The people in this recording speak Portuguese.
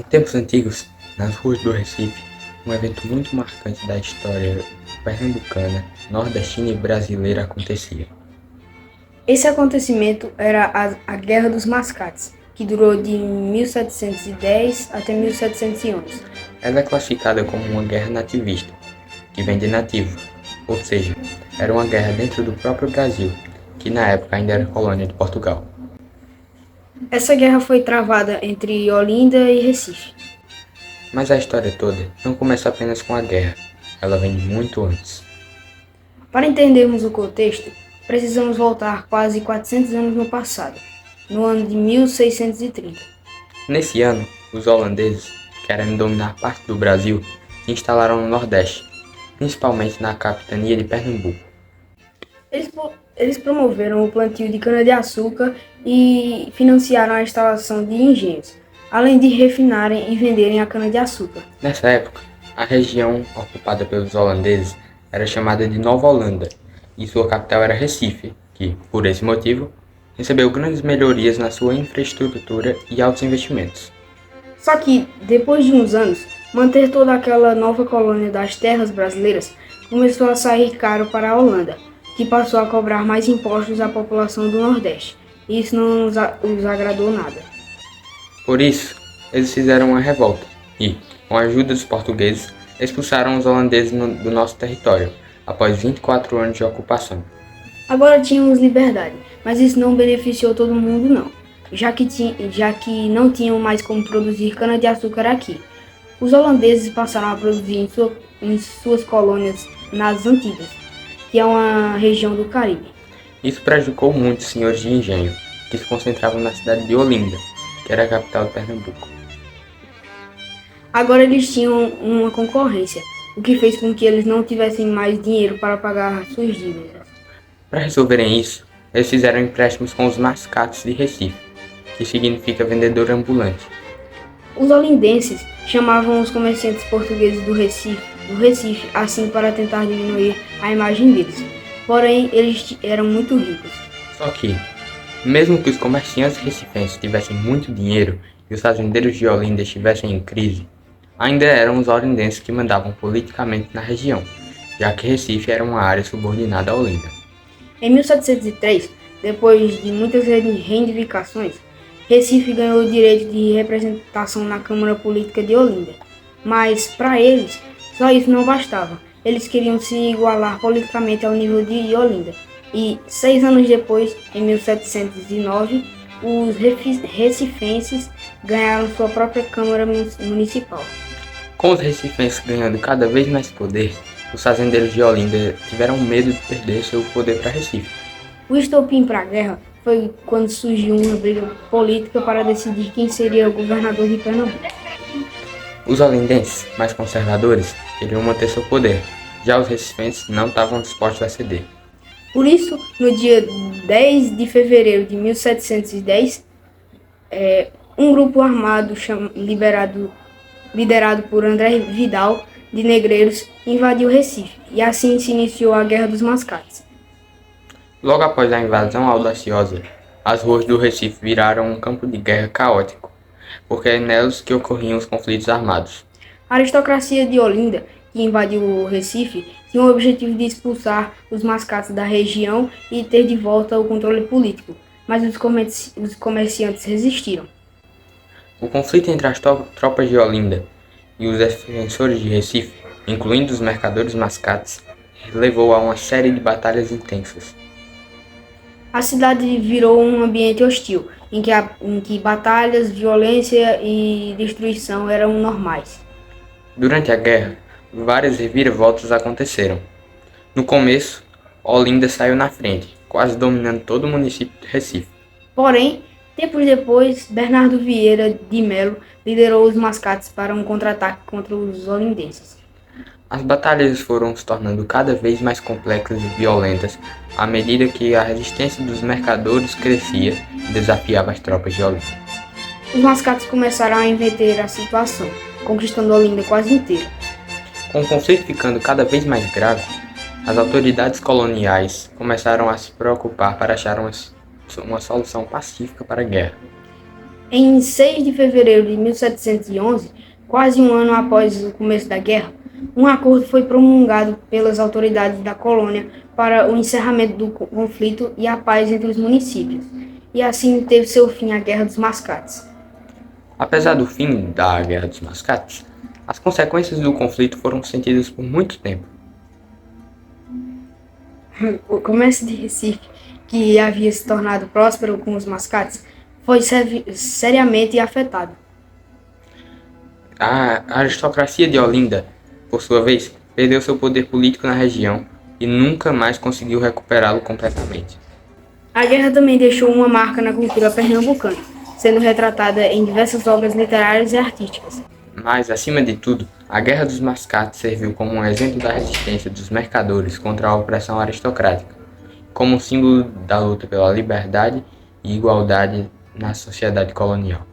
Em tempos antigos, nas ruas do Recife, um evento muito marcante da história pernambucana, nordestina e brasileira acontecia. Esse acontecimento era a Guerra dos Mascates, que durou de 1710 até 1711. Ela é classificada como uma guerra nativista, que vem de nativo, ou seja, era uma guerra dentro do próprio Brasil, que na época ainda era colônia de Portugal. Essa guerra foi travada entre Olinda e Recife. Mas a história toda não começa apenas com a guerra, ela vem de muito antes. Para entendermos o contexto, precisamos voltar quase 400 anos no passado, no ano de 1630. Nesse ano, os holandeses, querendo dominar parte do Brasil, se instalaram no Nordeste, principalmente na capitania de Pernambuco. Eles promoveram o plantio de cana-de-açúcar e financiaram a instalação de engenhos, além de refinarem e venderem a cana-de-açúcar. Nessa época, a região ocupada pelos holandeses era chamada de Nova Holanda e sua capital era Recife, que, por esse motivo, recebeu grandes melhorias na sua infraestrutura e altos investimentos. Só que, depois de uns anos, manter toda aquela nova colônia das terras brasileiras começou a sair caro para a Holanda, que passou a cobrar mais impostos à população do Nordeste. E isso não os agradou nada. Por isso, eles fizeram uma revolta e, com a ajuda dos portugueses, expulsaram os holandeses do nosso território, após 24 anos de ocupação. Agora tínhamos liberdade, mas isso não beneficiou todo mundo não, já que não tinham mais como produzir cana-de-açúcar aqui. Os holandeses passaram a produzir em suas colônias nas Antilhas, que é uma região do Caribe. Isso prejudicou muito os senhores de engenho, que se concentravam na cidade de Olinda, que era a capital de Pernambuco. Agora eles tinham uma concorrência, o que fez com que eles não tivessem mais dinheiro para pagar suas dívidas. Para resolverem isso, eles fizeram empréstimos com os mascates de Recife, que significa vendedor ambulante. Os olindenses chamavam os comerciantes portugueses do Recife assim para tentar diminuir a imagem deles. Porém, eles eram muito ricos. Só que, mesmo que os comerciantes recifenses tivessem muito dinheiro e os fazendeiros de Olinda estivessem em crise, ainda eram os olindenses que mandavam politicamente na região, já que Recife era uma área subordinada a Olinda. Em 1703, depois de muitas reivindicações, Recife ganhou o direito de representação na Câmara Política de Olinda. Mas, para eles, só isso não bastava. Eles queriam se igualar politicamente ao nível de Olinda. E, 6 anos depois, em 1709, os recifenses ganharam sua própria Câmara Municipal. Com os recifenses ganhando cada vez mais poder, os fazendeiros de Olinda tiveram medo de perder seu poder para Recife. O estopim para a guerra foi quando surgiu uma briga política para decidir quem seria o governador de Pernambuco. Os olindenses, mais conservadores, queriam manter seu poder, já os recifenses não estavam dispostos a ceder. Por isso, no dia 10 de fevereiro de 1710, um grupo armado liderado por André Vidal de Negreiros invadiu Recife, e assim se iniciou a Guerra dos Mascates. Logo após a invasão audaciosa, as ruas do Recife viraram um campo de guerra caótico, porque é nelas que ocorriam os conflitos armados. A aristocracia de Olinda, que invadiu o Recife, tinha o objetivo de expulsar os mascates da região e ter de volta o controle político, mas os comerciantes resistiram. O conflito entre as tropas de Olinda e os defensores de Recife, incluindo os mercadores mascates, levou a uma série de batalhas intensas. A cidade virou um ambiente hostil, em que batalhas, violência e destruição eram normais. Durante a guerra, várias reviravoltas aconteceram. No começo, Olinda saiu na frente, quase dominando todo o município de Recife. Porém, tempos depois, Bernardo Vieira de Melo liderou os mascates para um contra-ataque contra os olindenses. As batalhas foram se tornando cada vez mais complexas e violentas à medida que a resistência dos mercadores crescia e desafiava as tropas de Olinda. Os mascates começaram a inverter a situação, conquistando Olinda quase inteira. Com o conflito ficando cada vez mais grave, as autoridades coloniais começaram a se preocupar para achar uma solução pacífica para a guerra. Em 6 de fevereiro de 1711, quase um ano após o começo da guerra, um acordo foi promulgado pelas autoridades da colônia para o encerramento do conflito e a paz entre os municípios, e assim teve seu fim a Guerra dos Mascates. Apesar do fim da Guerra dos Mascates, as consequências do conflito foram sentidas por muito tempo. O comércio de Recife, que havia se tornado próspero com os mascates, foi seriamente afetado. A aristocracia de Olinda, por sua vez, perdeu seu poder político na região e nunca mais conseguiu recuperá-lo completamente. A guerra também deixou uma marca na cultura pernambucana, sendo retratada em diversas obras literárias e artísticas. Mas, acima de tudo, a Guerra dos Mascates serviu como um exemplo da resistência dos mercadores contra a opressão aristocrática, como um símbolo da luta pela liberdade e igualdade na sociedade colonial.